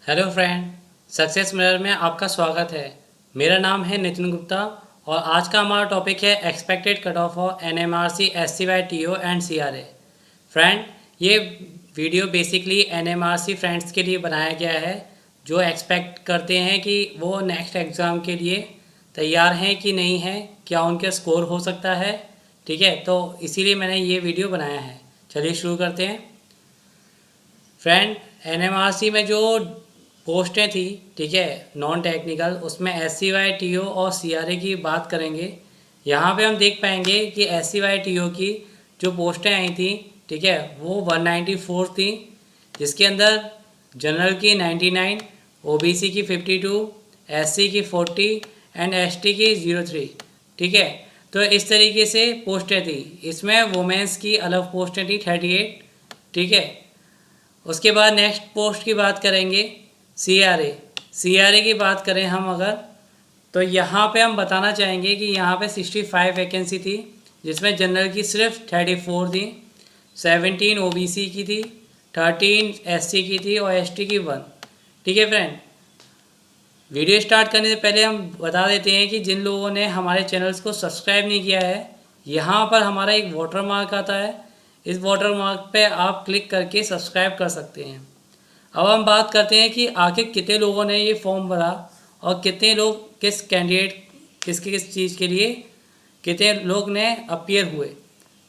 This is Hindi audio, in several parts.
हेलो फ्रेंड, सक्सेस मिरर में आपका स्वागत है। मेरा नाम है नितिन गुप्ता और आज का हमारा टॉपिक है expected cut off of NMRC, SCY, TO and CRA. Friend, ये वीडियो बेसिकली एनएमआरसी फ्रेंड्स के लिए बनाया गया है जो एक्सपेक्ट करते हैं कि वो नेक्स्ट एग्ज़ाम के लिए तैयार हैं कि नहीं हैं, क्या उनका स्कोर हो सकता है। ठीक है, तो इसीलिए मैंने ये वीडियो बनाया है। चलिए शुरू करते हैं। फ्रेंड, एनएमआरसी में जो पोस्टें थी, ठीक है, नॉन टेक्निकल, उसमें एससीवाई, टीओ और सीआरए की बात करेंगे। यहाँ पे हम देख पाएंगे कि एससीवाई टीओ की जो पोस्टें आई थी, ठीक है, वो 194 थी, जिसके अंदर जनरल की 99, ओबीसी की 52, एससी की 40 एंड एसटी की 03। ठीक है, तो इस तरीके से पोस्टें थी। इसमें वुमेंस की अलग पोस्टें थी 38। ठीक है, उसके बाद नेक्स्ट पोस्ट की बात करेंगे सीआरए की बात करें हम अगर, तो यहाँ पे हम बताना चाहेंगे कि यहाँ पे 65 वैकेंसी थी, जिसमें जनरल की सिर्फ 34 थी, 17 ओबीसी की थी, 13 एससी की थी और एसटी की 1। ठीक है फ्रेंड, वीडियो स्टार्ट करने से पहले हम बता देते हैं कि जिन लोगों ने हमारे चैनल्स को सब्सक्राइब नहीं किया है, यहाँ पर हमारा एक वाटर मार्क आता है, इस वाटर मार्क पे आप क्लिक करके सब्सक्राइब कर सकते हैं। अब हम बात करते हैं कि आखिर कितने लोगों ने ये फॉर्म भरा और कितने लोग किस कैंडिडेट किस चीज़ के लिए कितने लोग ने अपीयर हुए।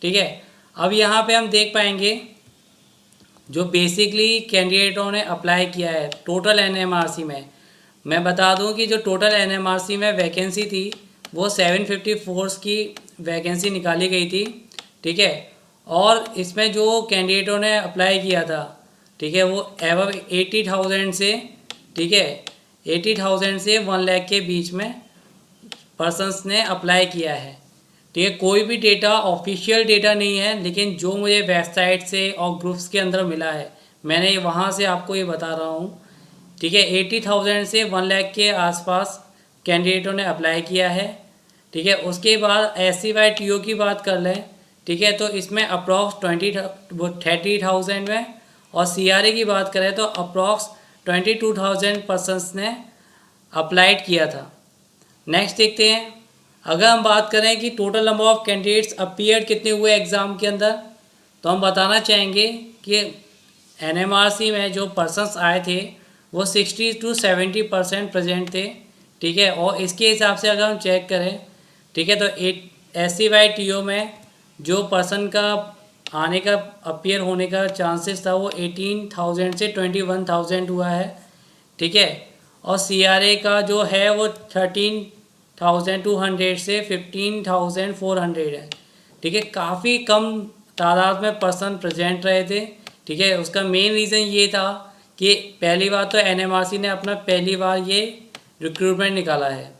ठीक है, अब यहाँ पे हम देख पाएंगे जो बेसिकली कैंडिडेटों ने अप्लाई किया है टोटल एनएमआरसी में। मैं बता दूं कि जो टोटल एनएमआरसी में वैकेंसी थी वो 754 की वैकेंसी निकाली गई थी। ठीक है, और इसमें जो कैंडिडेटों ने अप्लाई किया था, ठीक है, वो एवं 80,000 से, ठीक है, 80,000 से 1 लाख के बीच में पर्सनस ने अप्लाई किया है। ठीक है, कोई भी डेटा ऑफिशियल डेटा नहीं है, लेकिन जो मुझे वेबसाइट से और ग्रुप्स के अंदर मिला है, मैंने वहाँ से आपको ये बता रहा हूँ। ठीक है, 80,000 से 1 लाख के आसपास कैंडिडेटों ने अप्लाई किया है। ठीक है, उसके बाद एससीवाई टीओ की बात कर लें, ठीक है, तो इसमें अप्रॉक्स 30,000 में, और सीआरए की बात करें तो अप्रॉक्स 22,000 पर्सनस ने अप्लाइड किया था। नेक्स्ट देखते हैं, अगर हम बात करें कि total number of candidates appear कितने हुए एग्ज़ाम के अंदर, तो हम बताना चाहेंगे कि एनएमआरसी में जो पर्सनस आए थे वो 60 to 70% प्रेजेंट थे। ठीक है, और इसके हिसाब से अगर हम चेक करें, ठीक है, तो एससीवाई टीओ में जो पर्सन का आने का अपीयर होने का चांसेस था वो 18,000 से 21,000 हुआ है। ठीक है, और सीआरए का जो है वो 13,200 से 15,400 है। ठीक है, काफ़ी कम तादाद में पर्सन प्रेजेंट रहे थे। ठीक है, उसका मेन रीज़न ये था कि पहली बार तो एनएमआरसी ने अपना पहली बार ये रिक्रूटमेंट निकाला है।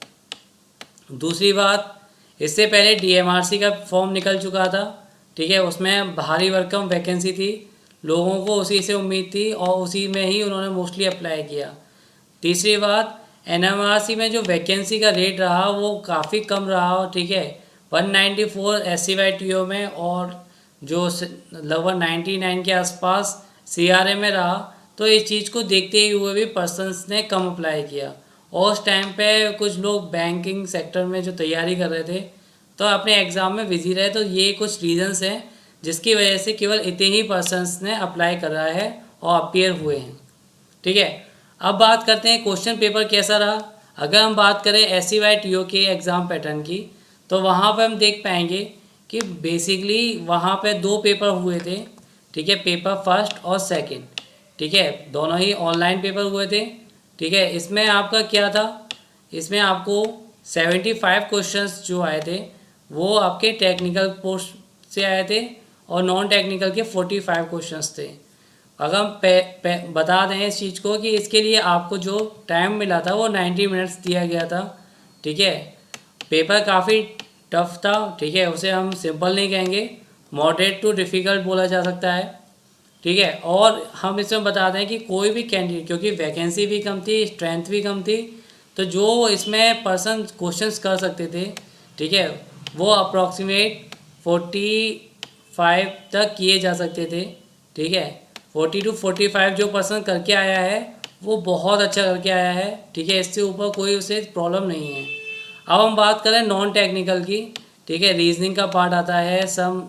दूसरी बात, इससे पहले डीएमआरसी का फॉर्म निकल चुका था। ठीक है, उसमें भारी भरकम वैकेंसी थी, लोगों को उसी से उम्मीद थी और उसी में ही उन्होंने मोस्टली अप्लाई किया। तीसरी बात, एनएमआरसी में जो वैकेंसी का रेट रहा वो काफ़ी कम रहा। ठीक है, 194 एससीवाई टीओ में और जो लगभग 99 के आसपास सीआरए में रहा। तो इस चीज़ को देखते हुए भी पर्सनस ने कम अप्लाई किया, और उस टाइम पे कुछ लोग बैंकिंग सेक्टर में जो तैयारी कर रहे थे तो अपने एग्ज़ाम में बिजी रहे। तो ये कुछ रीजंस हैं जिसकी वजह से केवल इतने ही पर्सनस ने अप्लाई करा है और अपीयर हुए हैं। ठीक है, अब बात करते हैं क्वेश्चन पेपर कैसा रहा। अगर हम बात करें एससीवाई टीओ के एग्ज़ाम पैटर्न की, तो वहाँ पर हम देख पाएंगे कि बेसिकली वहाँ पे 2 पेपर हुए थे। ठीक है, पेपर फर्स्ट और सेकंड। ठीक है, दोनों ही ऑनलाइन पेपर हुए थे। ठीक है, इसमें आपका क्या था, इसमें आपको 75 क्वेश्चंस जो आए थे वो आपके टेक्निकल पोस्ट से आए थे और नॉन टेक्निकल के 45 क्वेश्चंस थे। अगर हम बता दें इस चीज़ को कि इसके लिए आपको जो टाइम मिला था वो 90 मिनट्स दिया गया था। ठीक है, पेपर काफ़ी टफ था। ठीक है, उसे हम सिंपल नहीं कहेंगे, मॉडरेट टू डिफ़िकल्ट बोला जा सकता है। ठीक है, और हम इसमें बता दें कि कोई भी कैंडिडेट, क्योंकि वैकेंसी भी कम थी, स्ट्रेंथ भी कम थी, तो जो इसमें पर्सन क्वेश्चंस कर सकते थे, ठीक है, वो अप्रॉक्सीमेट 45 तक किए जा सकते थे। ठीक है, 40 to 45 जो पर्सन करके आया है वो बहुत अच्छा करके आया है, ठीक है, इससे ऊपर कोई उसे प्रॉब्लम नहीं है। अब हम बात करें नॉन टेक्निकल की, ठीक है, रीजनिंग का पार्ट आता है, सम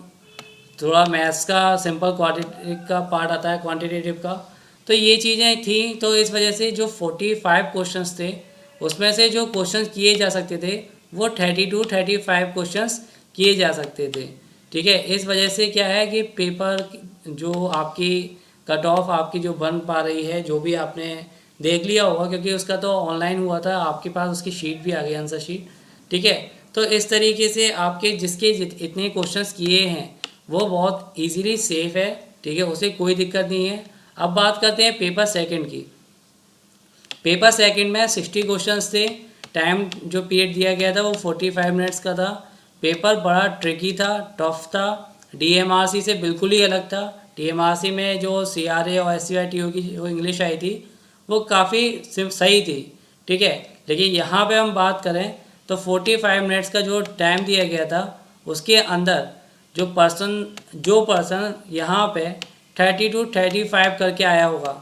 थोड़ा मैथ्स का सिंपल क्वांटिटेटिव का पार्ट आता है, क्वांटिटेटिव का। तो ये चीज़ें थी, तो इस वजह से जो 45 क्वेश्चंस थे उसमें से जो क्वेश्चंस किए जा सकते थे वो 35 क्वेश्चंस किए जा सकते थे, ठीक है। इस वजह से क्या है कि पेपर जो आपकी कट ऑफ आपकी जो बन पा रही है, जो भी आपने देख लिया होगा क्योंकि उसका तो ऑनलाइन हुआ था, आपके पास उसकी शीट भी आ गई, आंसर शीट, ठीक है। तो इस तरीके से आपके जिसके इतने क्वेश्चंस किए हैं वो बहुत इजीली सेफ है, ठीक है, उसे कोई दिक्कत नहीं है। अब बात करते हैं पेपर सेकंड की। पेपर सेकंड में 60 क्वेश्चंस थे, टाइम जो पीरियड दिया गया था वो 45 मिनट्स का था। पेपर बड़ा ट्रिकी था, टफ था, डीएमआरसी से बिल्कुल ही अलग था। डीएमआरसी में जो सीआरए और एससीईआरटीओ की जो इंग्लिश आई थी वो काफ़ी सही थी, ठीक है। लेकिन यहाँ पे हम बात करें तो 45 मिनट्स का जो टाइम दिया गया था उसके अंदर जो पर्सन यहाँ पे 30 to 35 करके आया होगा,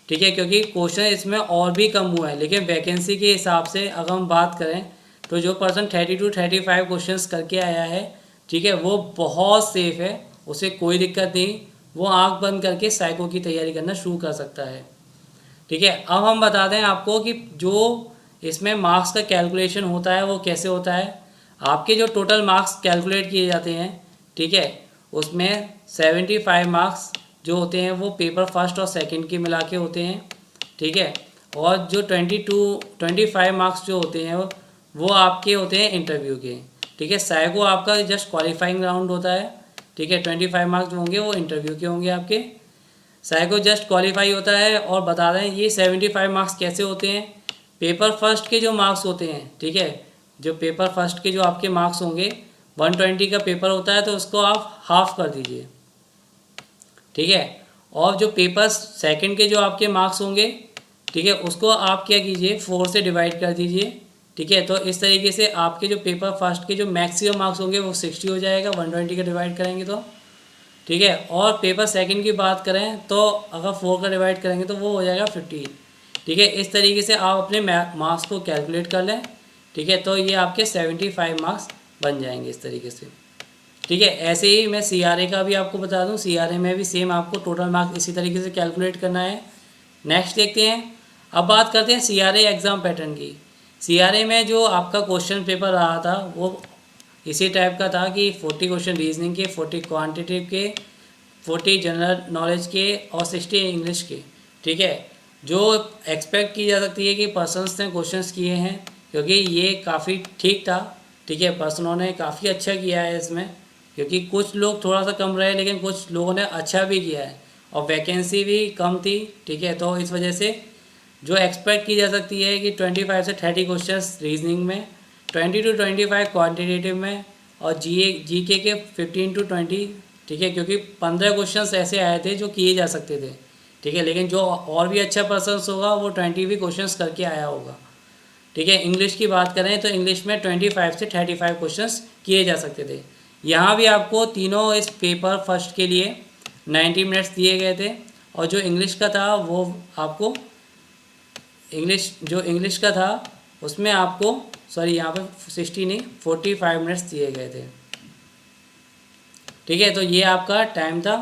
ठीक है, क्योंकि क्वेश्चन इसमें और भी कम हुआ है, लेकिन वैकेंसी के हिसाब से अगर हम बात करें तो जो पर्सन 30 to 35 क्वेश्चंस करके आया है, ठीक है, वो बहुत सेफ है, उसे कोई दिक्कत नहीं, वो आंख बंद करके साइको की तैयारी करना शुरू कर सकता है, ठीक है। अब हम बता दें आपको कि जो इसमें मार्क्स का कैलकुलेशन होता है वो कैसे होता है। आपके जो टोटल मार्क्स कैलकुलेट किए जाते हैं, ठीक है, उसमें 75 मार्क्स जो होते हैं वो पेपर फर्स्ट और सेकंड के मिला के होते हैं, ठीक है। और जो 25 मार्क्स जो होते हैं वो आपके होते हैं इंटरव्यू के, ठीक है। साइको आपका जस्ट क्वालिफाइंग राउंड होता है, ठीक है। 25 मार्क्स जो होंगे वो इंटरव्यू के होंगे आपके। साइको जस्ट क्वालिफाई होता है। और बता दें ये 75 मार्क्स कैसे होते हैं। पेपर फर्स्ट के जो मार्क्स होते हैं, ठीक है, जो पेपर फर्स्ट के जो आपके मार्क्स होंगे 120 का पेपर होता है तो उसको आप हाफ कर दीजिए, ठीक है। और जो पेपर सेकंड के जो आपके मार्क्स होंगे, ठीक है, उसको आप क्या कीजिए 4 से डिवाइड कर दीजिए, ठीक है। तो इस तरीके से आपके जो पेपर फर्स्ट के जो मैक्सिमम मार्क्स होंगे वो 60 हो जाएगा 120 का डिवाइड करेंगे तो, ठीक है। और पेपर सेकंड की बात करें तो अगर 4 का डिवाइड करेंगे तो वो हो जाएगा 50, ठीक है। इस तरीके से आप अपने मार्क्स को कैलकुलेट कर लें, ठीक है। तो ये आपके 75 मार्क्स बन जाएंगे इस तरीके से, ठीक है। ऐसे ही मैं सीआरए का भी आपको बता दूं, सीआरए में भी सेम आपको टोटल मार्क्स इसी तरीके से कैलकुलेट करना है। नेक्स्ट देखते हैं। अब बात करते हैं सीआरए एग्ज़ाम पैटर्न की। सीआरए में जो आपका क्वेश्चन पेपर रहा था वो इसी टाइप का था कि 40 क्वेश्चन रीजनिंग के, 40 क्वांटिटेटिव के, 40 जनरल नॉलेज के और 60 इंग्लिश के, ठीक है। जो एक्सपेक्ट की जा सकती है कि पर्सन्स ने क्वेश्चंस किए हैं, क्योंकि ये काफ़ी ठीक था, ठीक है, पर्सनों ने काफ़ी अच्छा किया है इसमें, क्योंकि कुछ लोग थोड़ा सा कम रहे लेकिन कुछ लोगों ने अच्छा भी किया है और वैकेंसी भी कम थी, ठीक है। तो इस वजह से जो एक्सपेक्ट की जा सकती है कि 25 से 30 क्वेश्चंस रीजनिंग में, 20 to 25 क्वांटिटेटिव में और जीके के 15 to 20, ठीक है, क्योंकि 15 क्वेश्चंस ऐसे आए थे जो किए जा सकते थे, ठीक है। लेकिन जो और भी अच्छा पर्सन्स होगा वो 20 भी क्वेश्चंस करके आया होगा, ठीक है। इंग्लिश की बात करें तो इंग्लिश में 25 से 35 क्वेश्चंस किए जा सकते थे। यहाँ भी आपको तीनों इस पेपर फर्स्ट के लिए 90 मिनट्स दिए गए थे और जो इंग्लिश का था वो आपको इंग्लिश का था उसमें आपको यहाँ पे 60 नहीं 45 मिनट्स दिए गए थे, ठीक है। तो ये आपका टाइम था,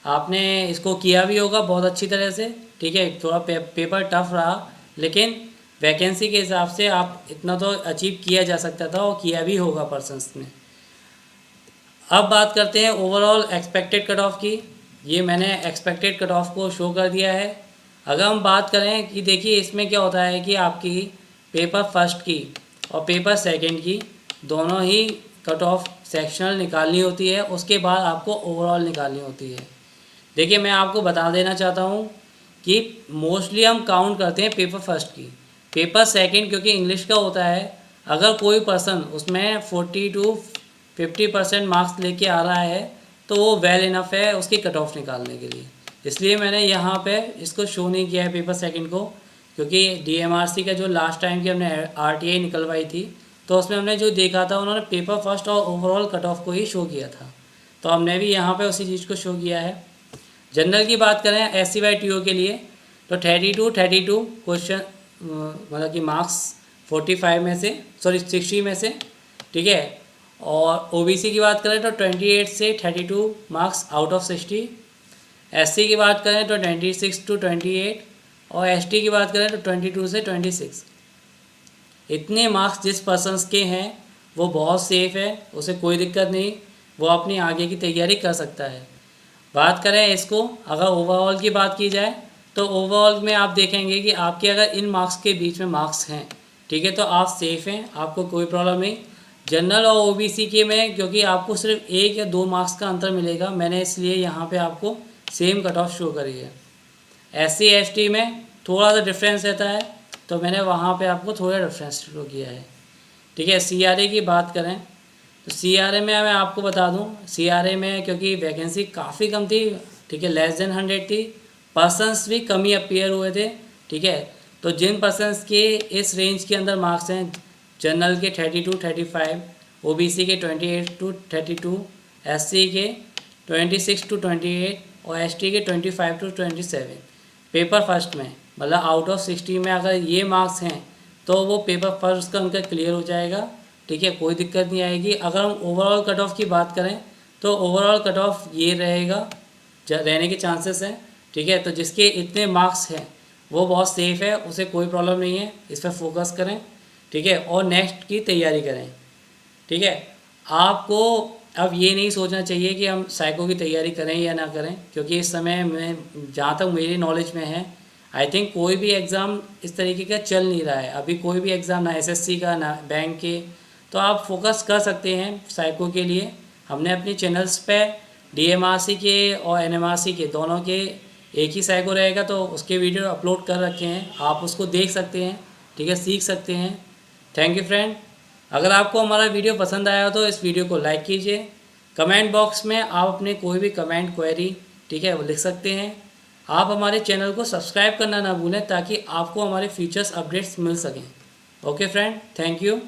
आपने इसको किया भी होगा बहुत अच्छी तरह से, ठीक है। थोड़ा पेपर टफ रहा लेकिन वैकेंसी के हिसाब से आप इतना तो अचीव किया जा सकता था और किया भी होगा पर्सन्स ने। अब बात करते हैं ओवरऑल एक्सपेक्टेड कट ऑफ की। ये मैंने एक्सपेक्टेड कट ऑफ को शो कर दिया है। अगर हम बात करें कि देखिए इसमें क्या होता है कि आपकी पेपर फर्स्ट की और पेपर सेकंड की दोनों ही कट ऑफ सेक्शनल निकालनी होती है, उसके बाद आपको ओवरऑल निकालनी होती है। देखिए मैं आपको बता देना चाहता हूँ कि मोस्टली हम काउंट करते हैं पेपर फर्स्ट की। पेपर सेकंड क्योंकि इंग्लिश का होता है, अगर कोई पर्सन उसमें 40 to 50% मार्क्स लेके आ रहा है तो वो वेल इनफ है उसकी कट ऑफ निकालने के लिए। इसलिए मैंने यहाँ पे इसको शो नहीं किया है पेपर सेकंड को, क्योंकि डीएमआरसी का जो लास्ट टाइम की हमने आरटीआई निकलवाई थी तो उसमें हमने जो देखा था उन्होंने पेपर फर्स्ट और ओवरऑल कट ऑफ को ही शो किया था, तो हमने भी यहाँ पे उसी चीज़ को शो किया है। जनरल की बात करें एससीईआरटीओ के लिए, तो 32 क्वेश्चन मतलब कि मार्क्स 45 में से, सॉरी 60 में से, ठीक है। और ओबीसी की बात करें तो 28 से 32 मार्क्स आउट ऑफ 60, एससी की बात करें तो 26 to 28, और एसटी की बात करें तो 22 से 26। इतने मार्क्स जिस पर्सन्स के हैं वो बहुत सेफ़ है, उसे कोई दिक्कत नहीं, वो अपनी आगे की तैयारी कर सकता है। बात करें इसको, अगर ओवरऑल की बात की जाए तो ओवरऑल में आप देखेंगे कि आपके अगर इन मार्क्स के बीच में मार्क्स हैं, ठीक है, तो आप सेफ़ हैं, आपको कोई प्रॉब्लम नहीं। जनरल और ओबीसी के में क्योंकि आपको सिर्फ 1 या 2 मार्क्स का अंतर मिलेगा, मैंने इसलिए यहाँ पे आपको सेम कट ऑफ शो करी है। एससी एसटी में थोड़ा सा डिफरेंस रहता है, तो मैंने वहाँ पे आपको थोड़ा डिफरेंस शो किया है, ठीक है। सीआरए की बात करें तो सीआरए में मैं आपको बता दूं, सीआरए में क्योंकि वैकेंसी काफ़ी कम थी, ठीक है, लेस देन 100 थी, पर्सन्स भी कम ही अपीयर हुए थे, ठीक है। तो जिन पर्सन्स के इस रेंज के अंदर मार्क्स हैं, जनरल के 32 35, ओबीसी के 28 to 32, एससी के 26 to 28 और एसटी के 25 to 27 पेपर फर्स्ट में, मतलब आउट ऑफ 60 में अगर ये मार्क्स हैं तो वो पेपर फर्स्ट का उनका क्लियर हो जाएगा, ठीक है, कोई दिक्कत नहीं आएगी। अगर हम ओवरऑल कट ऑफ की बात करें तो ओवरऑल कट ऑफ ये रहेगा, रहने के चांसेस हैं, ठीक है। तो जिसके इतने मार्क्स हैं वो बहुत सेफ़ है, उसे कोई प्रॉब्लम नहीं है, इस पर फोकस करें, ठीक है, और नेक्स्ट की तैयारी करें, ठीक है। आपको अब ये नहीं सोचना चाहिए कि हम साइको की तैयारी करें या ना करें, क्योंकि इस समय में जहाँ तक मेरी नॉलेज में है, आई थिंक कोई भी एग्ज़ाम इस तरीके का चल नहीं रहा है अभी, कोई भी एग्ज़ाम ना एसएससी का ना बैंक के। तो आप फोकस कर सकते हैं साइको के लिए। हमने अपनी चैनल्स पे डीएमआरसी के और एनएमआरसी के दोनों के एक ही साइको रहेगा, तो उसके वीडियो अपलोड कर रखे हैं, आप उसको देख सकते हैं, ठीक है, सीख सकते हैं। Thank you friend. अगर आपको हमारा वीडियो पसंद आया तो इस वीडियो को लाइक कीजिए। कमेंट बॉक्स में आप अपने कोई भी कमेंट क्वेरी, ठीक है, वो लिख सकते हैं। आप हमारे चैनल को सब्सक्राइब करना ना भूलें ताकि आपको हमारे फ्यूचर्स अपडेट्स मिल सकें। Okay friend, thank you.